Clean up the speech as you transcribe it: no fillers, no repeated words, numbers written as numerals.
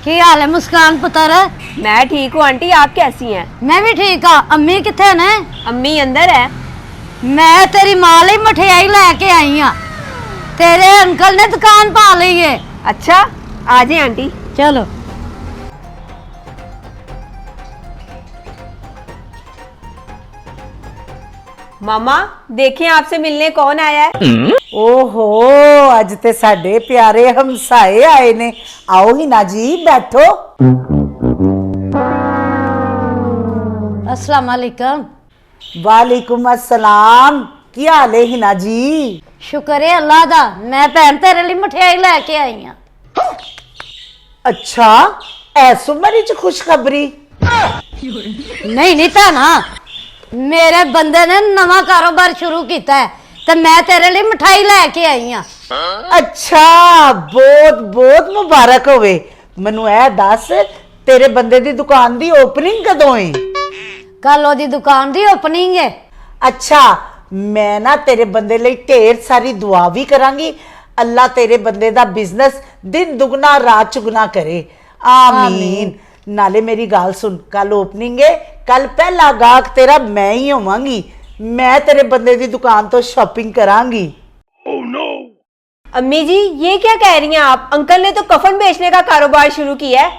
की हाल है मुस्कान पुत्र? मैं ठीक हूँ आंटी, आप कैसी हैं? मैं भी ठीक हाँ। अम्मी किथे ने? अम्मी अंदर है। मैं तेरी मां ली मठियाई लेके आई हाँ। तेरे अंकल ने दुकान पा ली है। अच्छा, आ जाए आंटी। चलो। मामा देखें आपसे मिलने कौन आया है। ओहो, अज ते साडे प्यारे हमसाए आए ने। आओ ही ना जी, बैठो। अस्सलाम वालेकुम। वालेकुम अस्सलाम। की हाल है हिना जी? शुक्र है अल्लाह दा। मैं भैन तेरे लिए मठियाई लेके आई हाँ। अच्छा, ऐस उम्र च खुशखबरी? नहीं था ना, मेरे बंदे ने नवा कारोबार शुरू किया है तो मैं तेरे लिए मिठाई लेके आई हाँ। अच्छा, बहुत बहुत मुबारक होवे। मैनू ए दस, तेरे बंदे दी दुकान दी ओपनिंग कदों है? कल ओदी दुकान दी ओपनिंग है। अच्छा, मैं ना तेरे बंदे लिए ढेर सारी दुआ भी करांगी। अल्लाह तेरे बंदे दा बिजनेस दिन दुगना रात चुगना करे। आमीन। नाले मेरी गाल सुन, कल ओपनिंग है, कल पहला गाहक तेरा मैं ही होवांगी। मैं तेरे बंदे दी दुकान तो शॉपिंग करांगी। अम्मी जी ये क्या कह रही हैं आप? अंकल ने तो कफन बेचने का कारोबार शुरू किया है।